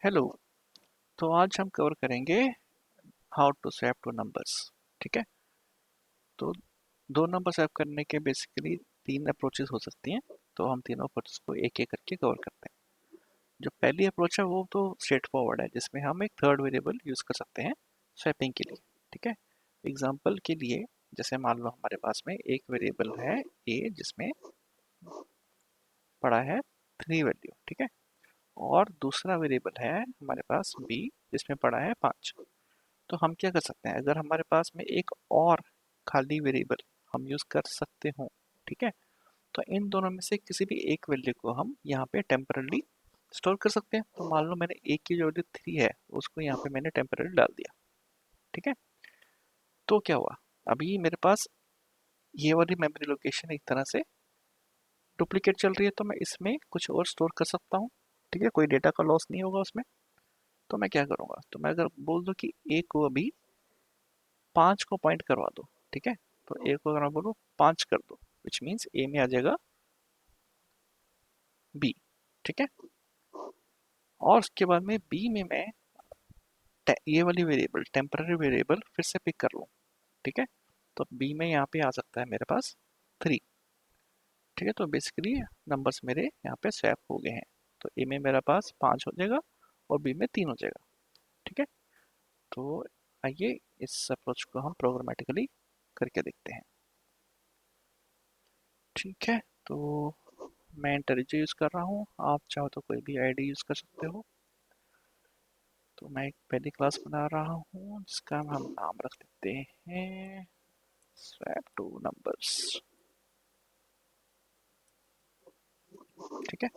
Hello. तो आज हम कवर करेंगे how to swap two numbers. ठीक है। तो दो नंबर स्वैप करने के बेसिकली तीन अप्रोचेस हो सकती हैं। तो हम तीनों अप्रोचेस को एक एक करके कवर करते हैं। जो पहली अप्रोच है वो तो स्ट्रेट फॉरवर्ड है, जिसमें हम एक थर्ड वेरिएबल यूज कर सकते हैं स्वैपिंग के लिए। ठीक है। एग्जाम्पल के लिए, जैसे मान लो हमारे पास में एक वेरिएबल है ए, जिसमें पड़ा है 3 वैल्यू। ठीक है। और दूसरा वेरिएबल है हमारे पास बी, जिसमें पड़ा है 5। तो हम क्या कर सकते हैं, अगर हमारे पास में एक और खाली वेरिएबल हम यूज कर सकते हो, ठीक है, तो इन दोनों में से किसी भी एक वैल्यू को हम यहाँ पे टेम्परली स्टोर कर सकते हैं। तो मान लो मैंने एक की जो वैल्यू 3 है उसको यहाँ पे मैंने टेम्परली डाल दिया। ठीक है। तो क्या हुआ, अभी मेरे पास ये वाली मेमोरी लोकेशन एक तरह से डुप्लीकेट चल रही है, तो मैं इसमें कुछ और स्टोर कर सकता हूँ। ठीक है, कोई डेटा का लॉस नहीं होगा उसमें। तो मैं क्या करूँगा, तो मैं अगर बोल दूँ कि ए को अभी 5 को पॉइंट करवा दो। ठीक है। तो ए को अगर मैं बोलूँ 5 कर दो, विच मीन्स ए में आ जाएगा बी। ठीक है। और उसके बाद में बी में मैं ये वाली वेरिएबल टेम्पररी वेरिएबल फिर से पिक कर लूँ। ठीक है। तो बी में यहाँ पे आ सकता है मेरे पास 3। ठीक है। तो बेसिकली नंबर्स मेरे यहाँ पे स्वैप हो गए हैं। तो ए में मेरा पास 5 हो जाएगा और बी में 3 हो जाएगा। ठीक है। तो आइए इस अप्रोच को हम प्रोग्रामेटिकली करके देखते हैं। ठीक है। तो मैं इंटेलिजे यूज़ कर रहा हूँ, आप चाहो तो कोई भी आईडी यूज़ कर सकते हो। तो मैं एक पहली क्लास बना रहा हूँ जिसका हम नाम रख देते हैं स्वैप टू नंबर्स। ठीक है।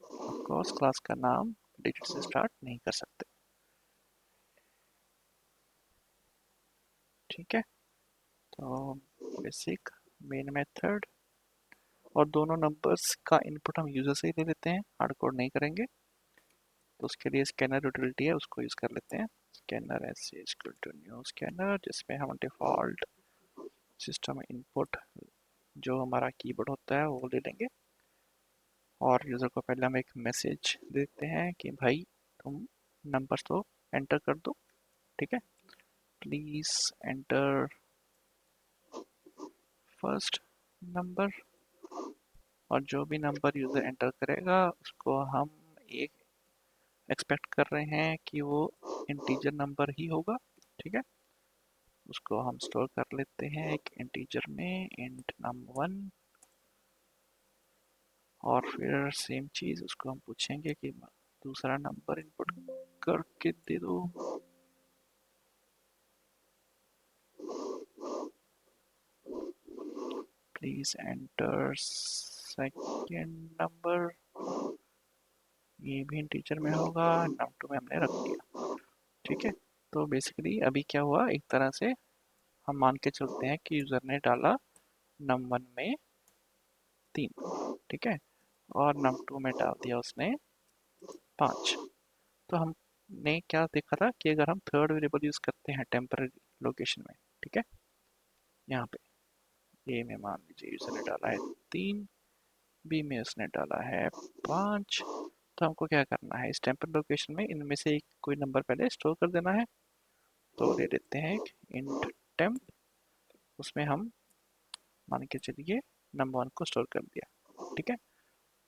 ऑफ कोर्स क्लास का नाम डिजिट से स्टार्ट नहीं कर सकते। ठीक है। तो बेसिक मेन मेथड, और दोनों नंबर्स का इनपुट हम यूजर से ही ले लेते हैं, हार्ड कोड नहीं करेंगे। तो उसके लिए स्कैनर यूटिलिटी है, उसको यूज़ कर लेते हैं। Scanner S equal to new scanner, जिसमें हम डिफॉल्ट सिस्टम इनपुट जो हमारा कीबोर्ड होता है वो ले लेंगे। और यूज़र को पहले हम एक मैसेज देते हैं कि भाई तुम नंबर्स तो एंटर कर दो। ठीक है। Please enter first number. और जो भी नंबर यूज़र एंटर करेगा उसको हम एक एक्सपेक्ट कर रहे हैं कि वो इंटीजर नंबर ही होगा। ठीक है। उसको हम स्टोर कर लेते हैं एक इंटीजर में, इंट num1। और फिर सेम चीज़ उसको हम पूछेंगे कि दूसरा नंबर इनपुट करके दे दो। Please enter second number. ये भी इंटीजर में होगा, num2 में हमने रख दिया। ठीक है। तो बेसिकली अभी क्या हुआ, एक तरह से हम मान के चलते हैं कि यूजर ने डाला num1 में 3। ठीक है। और num2 में डाल दिया उसने 5। तो हमने क्या देखा था कि अगर हम थर्ड वेरिएबल यूज करते हैं टेम्पररी लोकेशन में, ठीक है, यहाँ पे ए में मान लीजिए यूजर ने डाला है 3, बी में उसने डाला है 5। तो हमको क्या करना है, इस टेम्पररी लोकेशन में इनमें से एक कोई नंबर पहले स्टोर कर देना है। तो ले लेते हैं एक इंट टेम्प, उसमें हम मान के चलिए नंबर 1 को स्टोर कर दिया। ठीक है।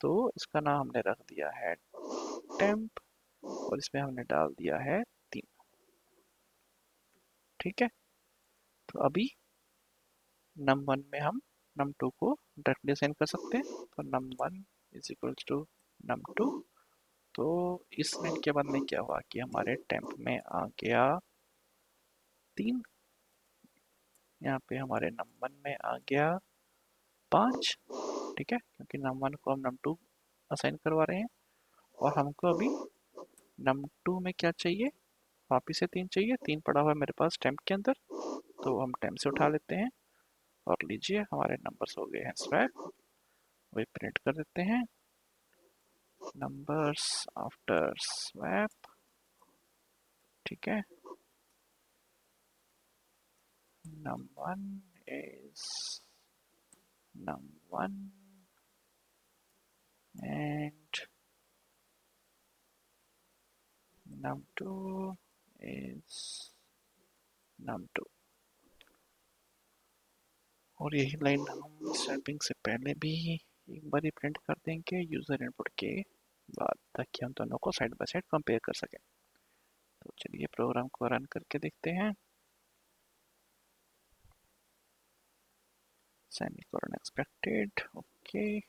तो इसका नाम हमने रख दिया है टेम्प, और इसमें हमने डाल दिया है 3। ठीक है। तो अभी num1 में हम num2 को डायरेक्टली असाइन कर सकते हैं। तो num1 is equals to num2। तो इस लाइन के बाद में क्या हुआ कि हमारे टेम्प में आ गया 3, यहाँ पे हमारे num1 में आ गया 5। ठीक है, क्योंकि num1 को हम num2 असाइन करवा रहे हैं। और हमको अभी num2 में क्या चाहिए, वापिस से 3 चाहिए। 3 पड़ा हुआ है मेरे पास टेम्प के अंदर, तो हम टेम्प से उठा लेते हैं। और लीजिए हमारे नंबर्स हो गए हैं स्वैप। वही प्रिंट कर देते हैं, numbers after swap। ठीक है। num1 is num1 and num2 is num2। और यही लाइन हम स्वैपिंग से पहले भी एक बार प्रिंट कर देंगे यूजर इनपुट के बाद, ताकि हम दोनों को साइड बाय साइड कंपेयर कर सकें। तो चलिए प्रोग्राम को रन करके देखते हैं। सेमीकोलन एक्सपेक्टेड, ओके,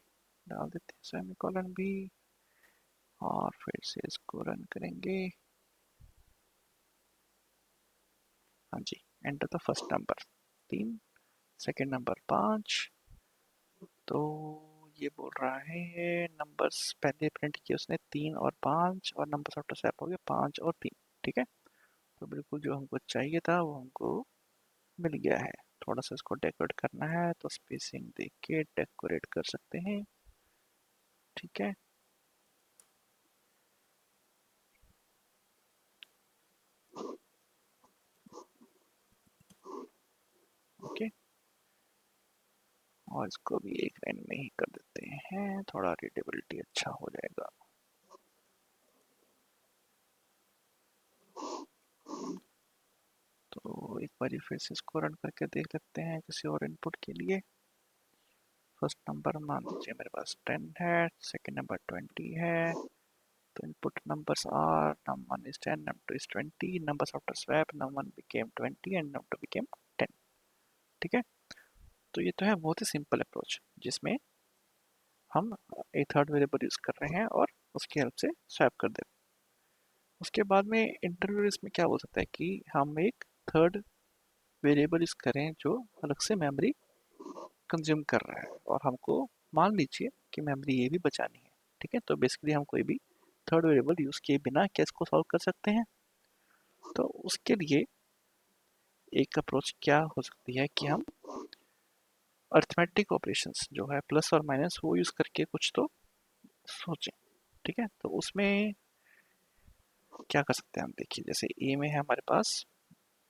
डाल देते हैं सेमीकोलन भी, और फिर से इसको रन करेंगे। हाँ जी, enter the first number 3, second number 5। तो ये बोल रहा है नंबर्स पहले प्रिंट किए उसने 3 और 5, और नंबर्स आफ्टर स्वैप हो गया 5 और 3। ठीक है, तो बिल्कुल जो हमको चाहिए था वो हमको मिल गया है। थोड़ा सा इसको डेकोरेट करना है तो स्पेसिंग देख के डेकोरेट कर सकते हैं। ठीक है, ओके, और इसको भी एक लाइन में ही कर देते हैं, थोड़ा रीडेबिलिटी अच्छा हो जाएगा। तो एक बार फिर से इसको रन करके देख लेते हैं किसी और इनपुट के लिए। फर्स्ट नंबर मान लीजिए मेरे पास 10 है, सेकेंड नंबर 20 है। तो input numbers are num1 is 10, num2 is 20, numbers after swap num1 became 20 and num2 became 10। ठीक है, तो ये तो है बहुत ही सिंपल अप्रोच, जिसमें हम एक थर्ड वेरिएबल यूज कर रहे हैं और उसकी हेल्प से स्वैप कर दे रहे हैं। उसके बाद में इंटरव्यू इसमें क्या हो सकता है कि हम एक थर्ड वेरिएबल यूज करें जो अलग से मेमोरी कंज्यूम कर रहा है, और हमको मान लीजिए कि मेमोरी ये भी बचानी है। ठीक है, तो बेसिकली हम कोई भी थर्ड वेरिएबल यूज किए बिना क्या इसको सॉल्व कर सकते हैं। तो उसके लिए एक अप्रोच क्या हो सकती है कि हम अर्थमेटिक ऑपरेशंस जो है प्लस और माइनस वो यूज करके कुछ तो सोचें। ठीक है, तो उसमें क्या कर सकते हैं हम, देखिए जैसे ए में है हमारे पास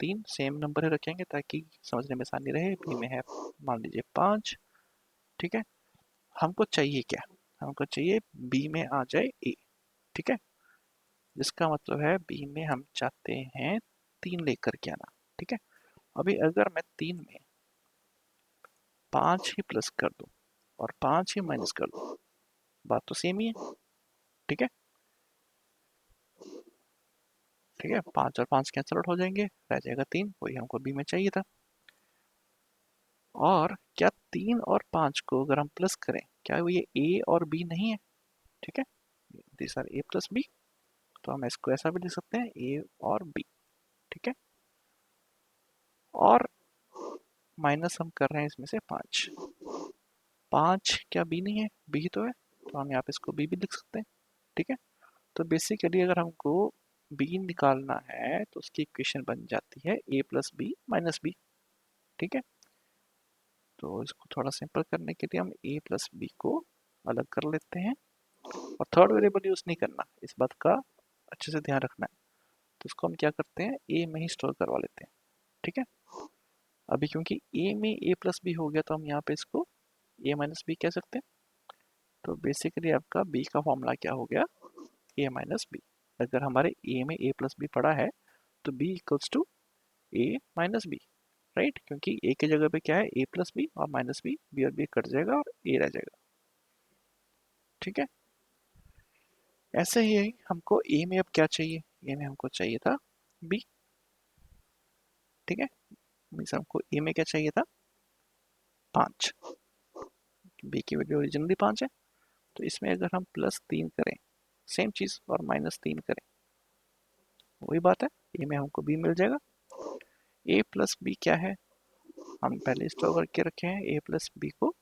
3 सेम नंबर है, रखेंगे ताकि समझने में आसानी रहे। बी में है मान लीजिए 5। ठीक है, हमको चाहिए क्या, हमको चाहिए बी में आ जाए ए। ठीक है, जिसका मतलब है बी में हम चाहते हैं 3 लेकर के आना। ठीक है, अभी अगर मैं 3 में 5 ही प्लस कर दूं और 5 ही माइनस कर दूं, बात तो सेम ही है। ठीक है, ठीक है, 5 और 5 कैंसल आउट हो जाएंगे, रह जाएगा 3, वही हमको बी में चाहिए था। और क्या 3 और 5 को अगर हम प्लस करें, क्या वो ये ए और बी नहीं है? ठीक है, this are A plus B, तो हम इसको ऐसा भी लिख सकते हैं ए और बी। ठीक है, और माइनस हम कर रहे हैं इसमें से 5। 5 क्या बी नहीं है? बी तो है, तो हम यहाँ पे इसको बी भी लिख सकते हैं। ठीक है, तो बेसिकली अगर हमको बी निकालना है तो उसकी इक्वेशन बन जाती है A plus B minus B. ठीक है, तो इसको थोड़ा सिंपल करने के लिए हम ए प्लस बी को अलग कर लेते हैं, और थर्ड वेरिएबल यूज नहीं करना, इस बात का अच्छे से ध्यान रखना है। तो इसको हम क्या करते हैं, ए में ही स्टोर करवा लेते हैं। ठीक है, अभी क्योंकि ए में ए प्लस बी हो गया तो हम यहाँ पे इसको ए माइनस बी कह सकते हैं। तो बेसिकली आपका बी का फॉर्मूला क्या हो गया, ए माइनस बी। अगर हमारे ए में ए प्लस बी पड़ा है तो B equals to A minus B, right, क्योंकि ए की जगह पे क्या है, ए प्लस बी, और माइनस बी और बी कट जाएगा और ए रह जाएगा। ठीक है, ऐसे ही हमको ए में अब क्या चाहिए, ए में हमको चाहिए था बी। ठीक है, मीन्स हमको ए में क्या चाहिए था, 5। बी की वैल्यू ओरिजिनली 5 है, तो इसमें अगर हम +3 करें, सेम चीज, और -3 करें, वही बात है, ए में हमको बी मिल जाएगा। ए प्लस बी क्या है, हम पहले स्टोर करके रखे हैं ए प्लस बी को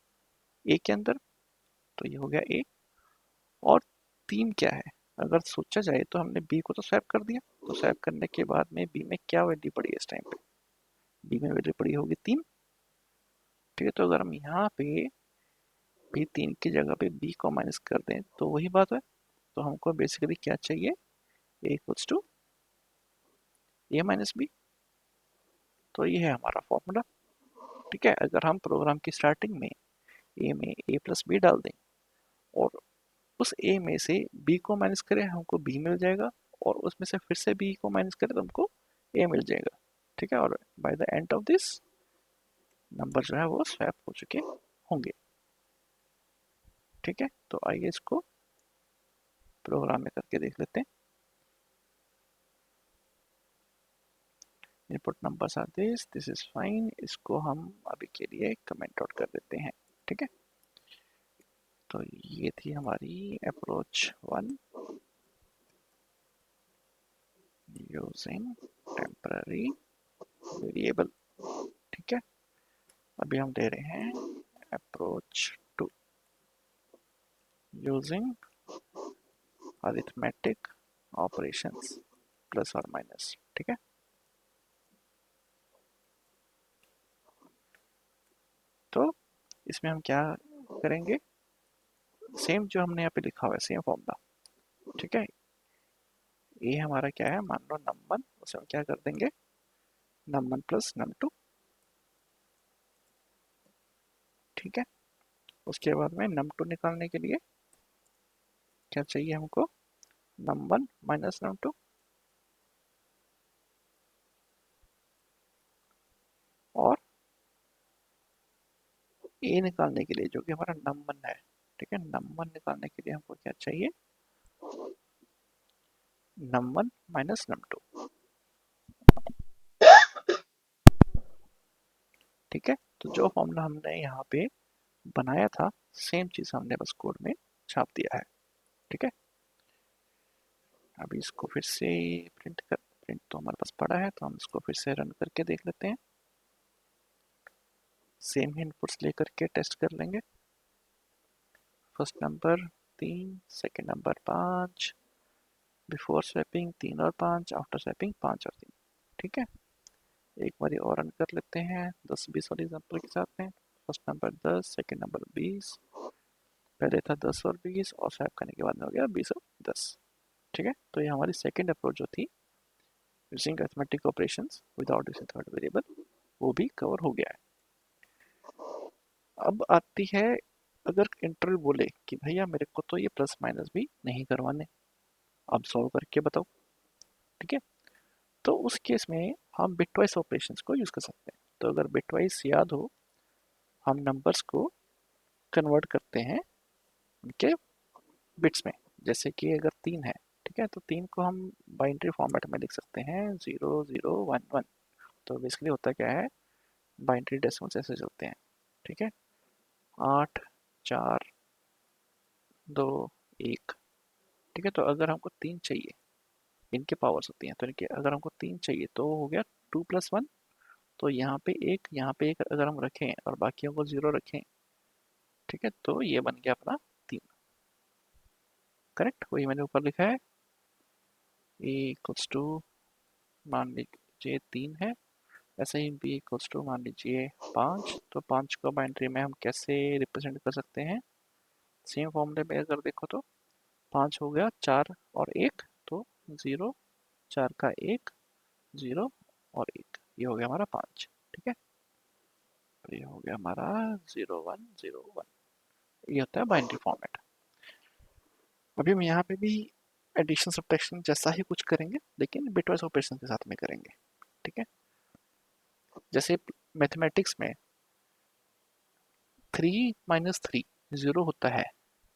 ए के अंदर, तो ये हो गया ए। और 3 क्या है, अगर सोचा जाए तो हमने बी को तो स्वैप कर दिया, तो स्वैप करने के बाद में बी में क्या वैल्यू पड़ी है इस टाइम पे, बी में वैल्यू पड़ी होगी 3। ठीक है, तो अगर हम यहाँ पे भी 3 की जगह पे बी को माइनस कर दें तो वही बात है। तो हमको बेसिकली क्या चाहिए, a equals to A minus b. तो ये है हमारा फॉर्मूला। ठीक है, अगर हम प्रोग्राम की स्टार्टिंग में ए प्लस बी डाल दें, और उस ए में से बी को माइनस करें, हमको बी मिल जाएगा, और उसमें से फिर से बी को माइनस करें तो हमको ए मिल जाएगा। ठीक है, और by the end of this number जो है वो स्वैप हो चुके होंगे। ठीक है, तो आइए इसको प्रोग्राम में करके देख लेते हैं। Input numbers are this is fine, इसको हम अभी के लिए कमेंट आउट कर देते हैं। ठीक है, तो ये थी हमारी अप्रोच 1 यूजिंग टेम्पररी वेरिएबल। ठीक है, अभी हम दे रहे हैं approach 2 using arithmetic operations plus और माइनस। ठीक है, तो इसमें हम क्या करेंगे, सेम जो हमने यहाँ पे लिखा हुआ है सेम फॉर्मूला। ठीक है, ये हमारा क्या है, मान लो num1, उसे हम क्या कर देंगे num1 प्लस num2। ठीक है, उसके बाद में num2 निकालने के लिए क्या चाहिए हमको, num1 माइनस num2, और a निकालने के लिए जो कि हमारा num1 है। ठीक है, num1 निकालने के लिए हमको क्या चाहिए, num1 माइनस num2। ठीक है, तो जो फॉर्मूला हमने यहाँ पे बनाया था सेम चीज हमने बस कोड में छाप दिया है। ठीक है, अभी इसको फिर से प्रिंट तो हमारे पास पड़ा है, तो हम इसको फिर से रन करके देख लेते हैं। सेम ही इनपुट्स लेकर के टेस्ट कर लेंगे। First number 3, second number 5, before swapping 3 और 5, आफ्टर स्वैपिंग 5 और 3। ठीक है, एक बारी और रन कर लेते हैं 10-20 वाली एग्जांपल के साथ में। फर्स्ट नंबर 10, सेकंड नंबर 20, पहले था 10 और 20 और स्वैप करने के बाद में हो गया 20 और 10। ठीक है, तो ये हमारी सेकंड अप्रोच जो थी using arithmetic operations without using third variable, वो भी कवर हो गया है। अब आती है, अगर इंटरव्यू बोले कि भैया मेरे को तो ये प्लस माइनस भी नहीं करवाने, अब सॉल्व करके बताओ। ठीक है, तो उस केस में हम बिटवाइस ऑपरेशंस को यूज कर सकते हैं। तो अगर बिटवाइस याद हो, हम नंबर्स को कन्वर्ट करते हैं उनके बिट्स में। जैसे कि अगर 3 है, ठीक है, तो 3 को हम बाइनरी फॉर्मेट में लिख सकते हैं 0011। तो बेसिकली होता क्या है, बाइनरी डेसिमल्स ऐसे चलते हैं। ठीक है, 8 4 2 1। ठीक है, तो अगर हमको 3 चाहिए, इनके पावर्स होती हैं, तो इनके अगर हमको 3 चाहिए तो हो गया 2+1। तो यहाँ पे एक अगर हम रखें और बाकियों को 0 रखें, ठीक है, तो ये बन गया अपना 3। करेक्ट, वही मैंने ऊपर लिखा है। ए इक्वल्स टू, मान लीजिए 3 है, ऐसे ही बी इक्वल्स टू मान लीजिए 5। तो 5 को बाइनरी में हम कैसे रिप्रेजेंट कर सकते हैं, सेम फॉर्मूले में अगर देखो तो 5 हो गया 4 और 1, तो 0 4 का 1 0 और 1, ये हो गया हमारा 5। ठीक है, और ये हो गया हमारा 0101। ये होता है बाइनरी फॉर्मेट। अभी हम यहाँ पे भी एडिशन सब्ट्रैक्शन जैसा ही कुछ करेंगे, लेकिन बिटवाइज ऑपरेशन के साथ में करेंगे। ठीक है, जैसे मैथमेटिक्स में 3 - 3 0 होता है,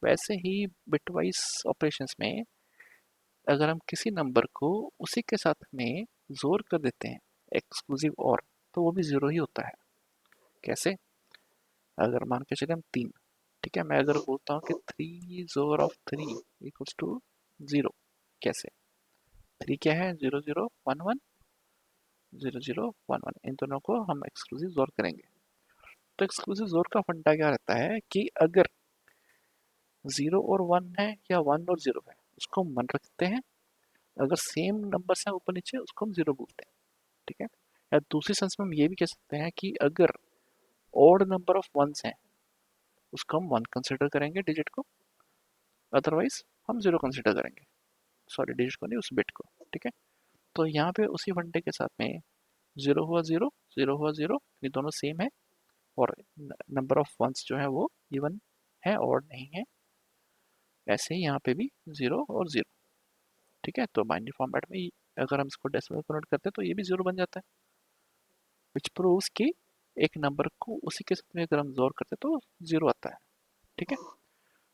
वैसे ही बिटवाइज ऑपरेशंस में अगर हम किसी नंबर को उसी के साथ में जोर कर देते हैं, एक्सक्लूसिव और, तो वो भी 0 ही होता है। कैसे, अगर मान के चले हम 3, ठीक है, मैं अगर बोलता हूँ कि 3 जोर ऑफ 3 इक्वल्स टू 0, कैसे, 3 क्या है, 0011 0011, इन दोनों को हम एक्सक्लूसिव जोर करेंगे। तो एक्सक्लूसिव जोर का फंडा क्या रहता है कि अगर 0 और 1 है या 1 और 0 है, उसको हम 1 रखते हैं। अगर सेम नंबर है ऊपर नीचे, उसको हम 0 बोलते हैं। ठीक है, या दूसरी सेंस में हम ये भी कह सकते हैं कि अगर ऑड नंबर ऑफ वंस हैं, उसको हम 1 कंसिडर करेंगे डिजिट को, अदरवाइज हम 0 कंसिडर करेंगे, सॉरी डिजिट को नहीं, उस बिट को। ठीक है, तो यहाँ पे उसी फंडे के साथ में 0 हुआ 0, 0 हुआ 0, ये दोनों सेम है, और नंबर ऑफ वंस जो है वो इवन है, ऑड नहीं है। ऐसे ही यहाँ पे भी 0 और 0। ठीक है, तो बाइनरी फॉर्मेट में अगर हम इसको डेसिमल कन्वर्ट करते हैं तो ये भी जीरो बन जाता है, विच प्रूव्स कि एक नंबर को उसी के साथ में अगर हम जोर करते हैं तो जीरो आता है। ठीक है,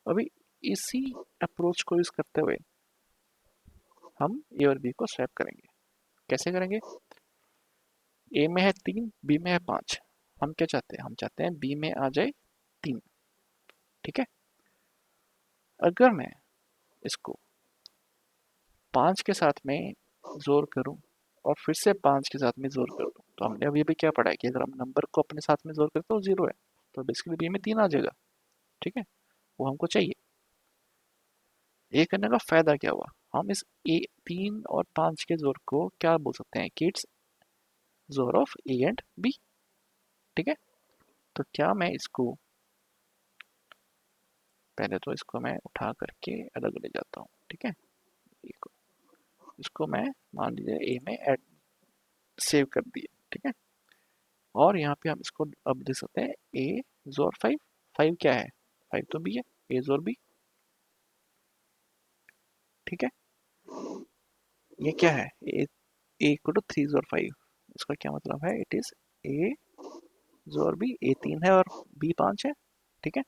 अभी इसी अप्रोच को यूज करते हुए हम ए और बी को स्वैप करेंगे। कैसे करेंगे? ए में है 3, बी में है 5। हम क्या चाहते हैं? हम चाहते हैं बी में आ जाए 3। ठीक है, अगर मैं इसको 5 के साथ में जोर करूं और फिर से 5 के साथ में जोर कर दूं, तो हमने अभी भी क्या पढ़ा है कि अगर हम नंबर को अपने साथ में जोर करते तो जीरो है, तो बेसिकली बी में 3 आ जाएगा। ठीक है, वो हमको चाहिए। ये करने का फायदा क्या हुआ? हम इस ए 3 और 5 के जोर को क्या बोल सकते हैं कि इट्स जोर ऑफ ए एंड बी। ठीक है, तो क्या मैं इसको पहले तो इसको मैं उठा करके अलग ले जाता हूँ। ठीक है, इसको मैं मान लीजिए ए में ऐड सेव कर दिए। ठीक है, और यहाँ पे हम इसको अब दे सकते हैं ए जोर 5। 5 क्या है? 5 तो बी है, ए जोर बी। ठीक है, ये क्या है? ए इक्वल टू 3 जोर 5। इसका क्या मतलब है? इट इज ए जोर बी। ए 3 है और बी 5 है। ठीक है,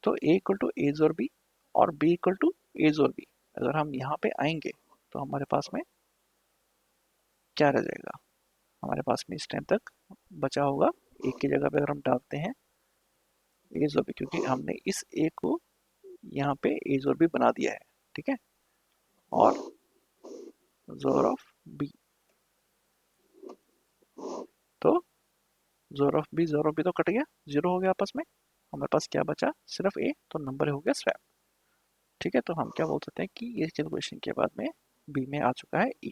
तो ए इक्वल टू ए जोर बी और बी इक्वल टू ए जोर बी। अगर हम यहाँ पे आएंगे तो हमारे पास में क्या रह जाएगा? हमारे पास में इस टाइम तक बचा होगा, एक की जगह पे अगर हम डालते हैं ए जोर बी, क्योंकि हमने इस ए को यहाँ पे ए जोर बी बना दिया है। ठीक है, और जोर ऑफ बी, तो जोर ऑफ बी तो कट गया, जीरो हो गया आपस में। हमारे पास क्या बचा? सिर्फ ए, तो नंबर हो गया स्वैप। ठीक है, तो हम क्या बोल सकते हैं कि ये कैलकुलेशन के बाद में बी में आ चुका है ई।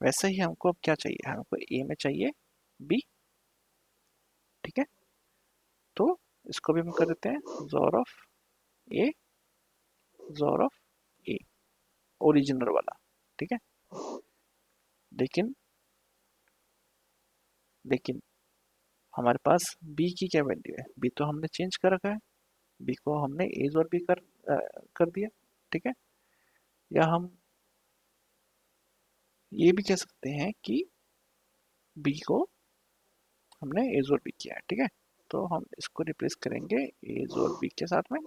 वैसे ही हमको अब क्या चाहिए? हमको ए में चाहिए बी। ठीक है, तो इसको भी हम कर देते हैं जोर ऑफ ए, जोर ऑफ ए, ओरिजिनल वाला। ठीक है, लेकिन लेकिन हमारे पास बी की क्या वैल्यू है? बी तो हमने चेंज कर रखा है, बी को हमने ए और बी कर दिया। ठीक है, या हम ये भी कह सकते हैं कि बी को हमने ए और बी किया है। ठीक है, तो हम इसको रिप्लेस करेंगे ए और बी के साथ में।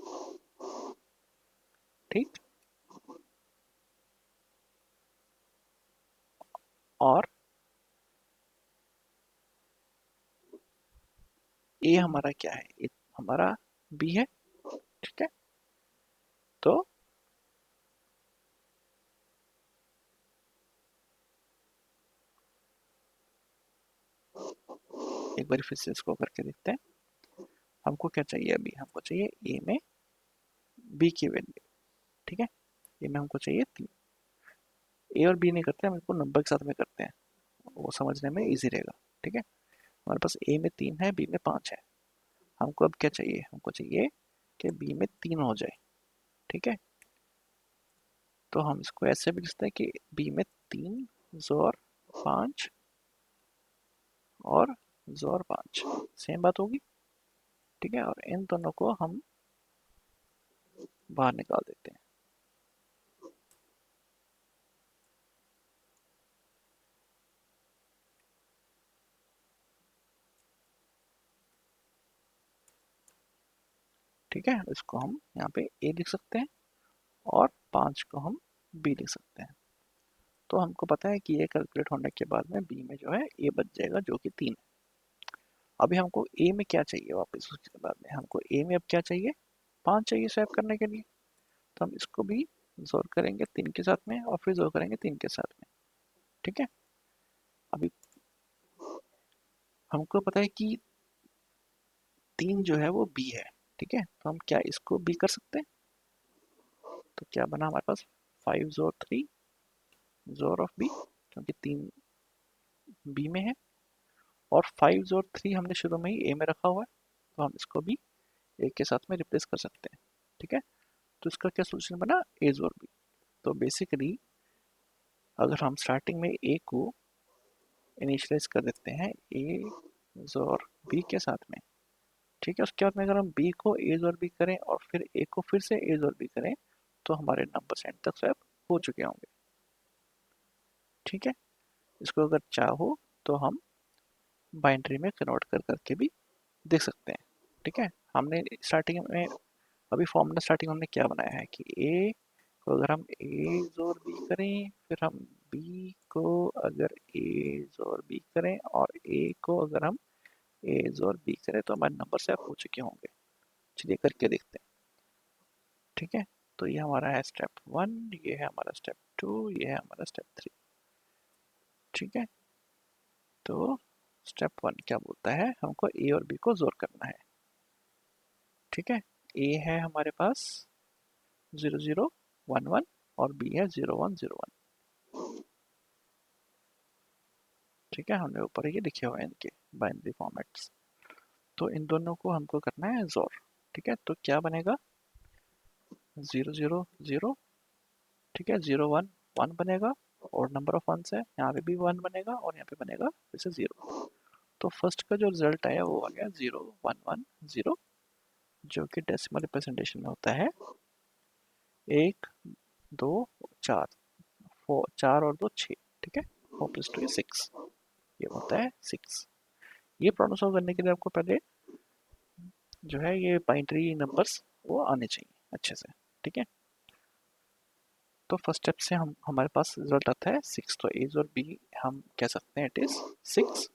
ठीक, और ए हमारा क्या है? ए हमारा बी है। ठीक है, तो एक बार फिर से इसको करके देखते हैं। हमको क्या चाहिए? अभी हमको चाहिए ए में बी की वैल्यू। ठीक है, ए में हमको चाहिए 3। ए और बी नहीं करते, हम इसको नंबर के साथ में करते हैं, वो समझने में इजी रहेगा। ठीक है, हमारे पास ए में 3 है, बी में 5 है। हमको अब क्या चाहिए? हमको चाहिए कि बी में 3 हो जाए। ठीक है, तो हम इसको ऐसे भी लिखते हैं कि बी में 3 जोर 5 और जोर 5 सेम बात होगी। ठीक है, और इन दोनों को हम बाहर निकाल देते हैं। ठीक है, इसको हम यहाँ पे ए लिख सकते हैं और 5 को हम बी लिख सकते हैं। तो हमको पता है कि ये कैलकुलेट होने के बाद में बी में जो है ए बच जाएगा, जो कि 3 है। अभी हमको ए में क्या चाहिए? वापस उसके बाद में हमको ए में अब क्या चाहिए? 5 चाहिए स्वैप करने के लिए। तो हम इसको भी जोड़ करेंगे 3 के साथ में और फिर जोड़ करेंगे 3 के साथ में। ठीक है, अभी हमको पता है कि 3 जो है वो बी है। ठीक है, तो हम क्या इसको बी कर सकते हैं? तो क्या बना हमारे पास? 5 जोड़ 3 जोर ऑफ बी, क्योंकि 3 बी में है, और 5 जोड़ 3 हमने शुरू में ही ए में रखा हुआ है, तो हम इसको भी ए के साथ में रिप्लेस कर सकते हैं। ठीक है, तो इसका क्या सोल्यूशन बना? ए जोड़ बी। तो बेसिकली अगर हम स्टार्टिंग में ए को इनिशियलाइज कर देते हैं ए जोर बी के साथ में। ठीक है, उसके बाद में अगर हम बी को ए जोर बी करें और फिर ए को फिर से ए जोर बी करें, तो हमारे नंबर एंड तक स्वैप हो चुके होंगे। ठीक है, इसको अगर चाहो तो हम बाइनरी में कन्वर्ट कर करके भी देख सकते हैं। ठीक है, हमने स्टार्टिंग में अभी फॉर्मूला स्टार्टिंग हमने क्या बनाया है कि ए को अगर हम ए जोर बी करें, फिर हम बी को अगर ए जोर बी करें, और ए को अगर हम ए जोर बी करें, तो हमारे नंबर स्वैप हो चुके होंगे। चलिए करके देखते हैं। ठीक है, तो ये हमारा है स्टेप 1, ये है हमारा स्टेप 2, ये है हमारा स्टेप 3। ठीक है, तो स्टेप 1 क्या बोलता है, हमको ए और बी को जोड़ करना है। ठीक है, ए है हमारे पास 0011 और बी है 0101। ठीक है, हमने ऊपर ये लिखे हुए हैं इनके बाइनरी फॉर्मेट्स। तो इन दोनों को हमको करना है जोड़। ठीक है, तो क्या बनेगा 000, ठीक है, 01 बनेगा, और नंबर ऑफ वंस है, यहाँ पे भी 1 बनेगा और यहाँ पे बनेगा जैसे 0। तो फर्स्ट का जो रिजल्ट आया वो आ गया 0110, जो कि डेसिमल रिप्रेजेंटेशन में होता है 1 2 4, 4 और 2 6। ठीक है, 4 + 2 is 6, ये होता है 6। ये प्रॉब्लम सॉल्व करने के लिए आपको पहले जो है ये बाइनरी नंबर्स वो आने चाहिए अच्छे से। ठीक है, तो फर्स्ट स्टेप से हम हमारे पास रिजल्ट आता है 6, तो ए और बी हम कह सकते हैं इट इज 6।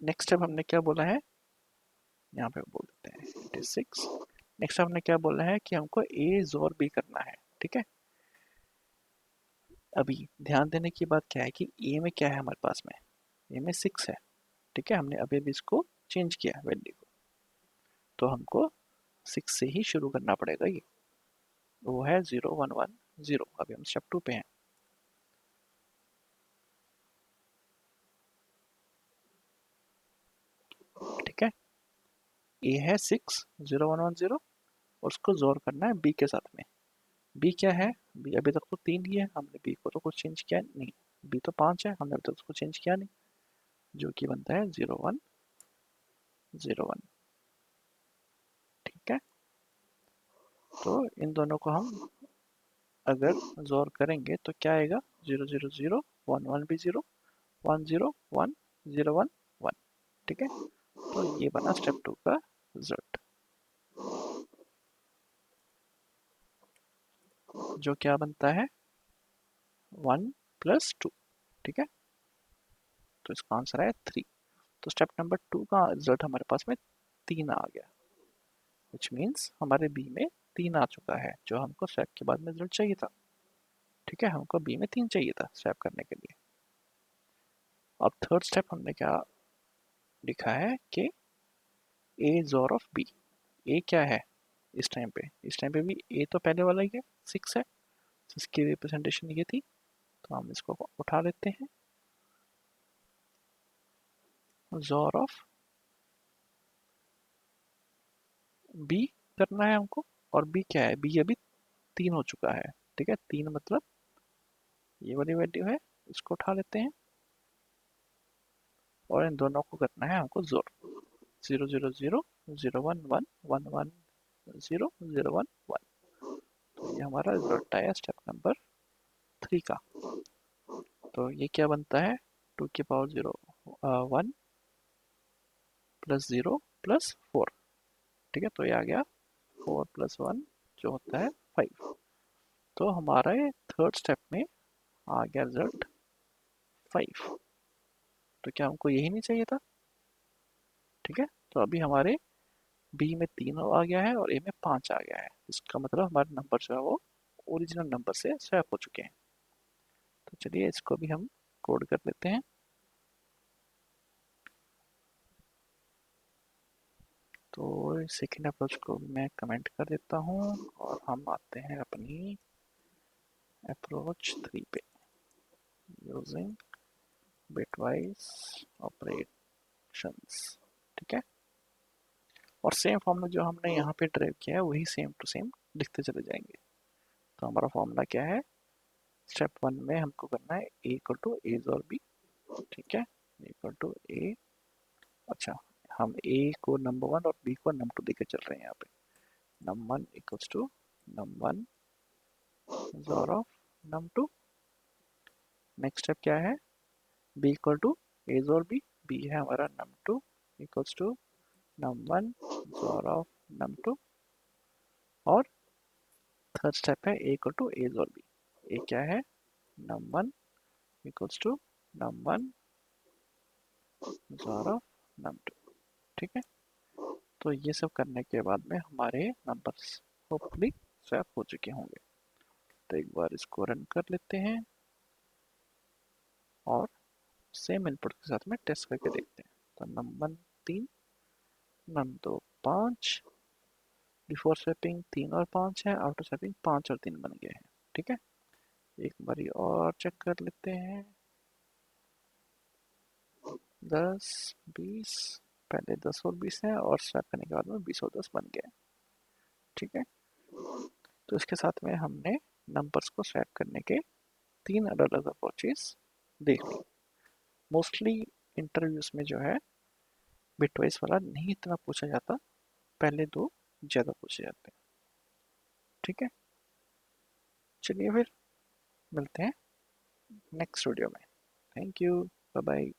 नेक्स्ट स्टेप हमने क्या बोला है, यहाँ पे बोल देते हैं इट इज 6। नेक्स्ट हमने क्या बोला है कि हमको ए जोर बी करना है। ठीक है, अभी ध्यान देने की बात क्या है कि ए में क्या है हमारे पास में, ए में 6 है। ठीक है, हमने अभी अभी इसको चेंज किया वैल्यू को, तो हमको 6 से ही शुरू करना पड़ेगा। ये वो है 0110। अभी हम स्टेप 2 पे हैं। ठीक है, ए है 60110 और उसको जोर करना है बी के साथ में। बी क्या है, बी अभी तक तो 3 ही है, हमने बी को तो कुछ चेंज किया नहीं। बी तो 5 है, हमने अभी तक उसको चेंज किया नहीं, जो कि बनता है 0101। ठीक है, तो इन दोनों को हम अगर जोर करेंगे तो क्या आएगा, 000, 11 भी 0, 101, 011। ठीक है, तो ये बना स्टेप 2 का रिजल्ट, जो क्या बनता है 1 + 2। ठीक है, तो इसका आंसर है 3। तो स्टेप नंबर 2 का रिजल्ट हमारे पास में 3 आ गया, विच मीन्स हमारे बी में 3 आ चुका है, जो हमको स्वैप के बाद में रिजल्ट चाहिए था। ठीक है, हमको बी में 3 चाहिए था स्वैप करने के लिए। अब थर्ड स्टेप हमने क्या लिखा है कि ए जोर ऑफ बी। ए क्या है इस टाइम पे भी ए तो पहले वाला ही है, 6 है, जिसकी रिप्रेजेंटेशन ये थी, तो हम इसको उठा लेते हैं। जोर ऑफ बी करना है हमको, और बी क्या है, बी अभी 3 हो चुका है। ठीक है, 3 मतलब ये वाली वैल्यू है, इसको उठा लेते हैं, और इन दोनों को करना है हमको जोर। 000, 011, 110, तो ये हमारा रिजल्ट आया स्टेप नंबर 3 का। तो ये क्या बनता है, 2 की पावर 1 + 0 + 4। ठीक है, तो ये आ गया 4 + 1 जो होता है 5। तो हमारे थर्ड स्टेप में आ गया रिजल्ट 5। तो क्या हमको यही नहीं चाहिए था। ठीक है, तो अभी हमारे बी में 3 आ गया है और ए में 5 आ गया है, इसका मतलब हमारे नंबर जो है वो ओरिजिनल नंबर से स्वैप हो चुके हैं। तो चलिए इसको भी हम कोड कर लेते हैं। तो सेकेंड अप्रोच को भी मैं कमेंट कर देता हूँ, और हम आते हैं अपनी अप्रोच 3 पे, यूजिंग बिटवाइज ऑपरेशंस। ठीक है, और सेम फॉर्मूला जो हमने यहाँ पे ड्राइव किया है वही सेम टू सेम लिखते चले जाएंगे। तो हमारा फॉर्मूला क्या है, स्टेप 1 में हमको करना है ए इक्वल टू ए और बी। ठीक है, ए इक्वल टू ए, अच्छा हम ए को नंबर 1 और बी को नंबर 2 देकर चल रहे हैं यहाँ पे। num1 = num1 XOR of num2। Next step क्या है, b equal to a XOR b, b है हमारा num2 equals to num1 XOR of num2। और थर्ड स्टेप है a equal to a XOR b, a क्या है num1 equals to num1 XOR of num2। ठीक है, तो ये सब करने के बाद में हमारे नंबर्स होपफुली स्वैप हो चुके होंगे। तो एक बार इसको रन कर लेते हैं और सेम इनपुट के साथ में टेस्ट करके देखते हैं। तो नम1 3, num2 5, बिफोर स्वैपिंग 3 और 5 है, आफ्टर स्वैपिंग 5 और 3 बन गए हैं। ठीक है, एक बारी और चेक कर लेते हैं। 10 20, पहले 10 और 20 है और स्वैप करने के बाद में 20 और 10 बन गए। ठीक है, तो इसके साथ में हमने नंबर्स को स्वैप करने के 3 अलग अलग अप्रोचेस देख ली। मोस्टली इंटरव्यूज में जो है बिटवाइज वाला नहीं इतना पूछा जाता, पहले दो ज़्यादा पूछे जाते हैं। ठीक है, चलिए फिर मिलते हैं नेक्स्ट वीडियो में। Thank you, bye bye.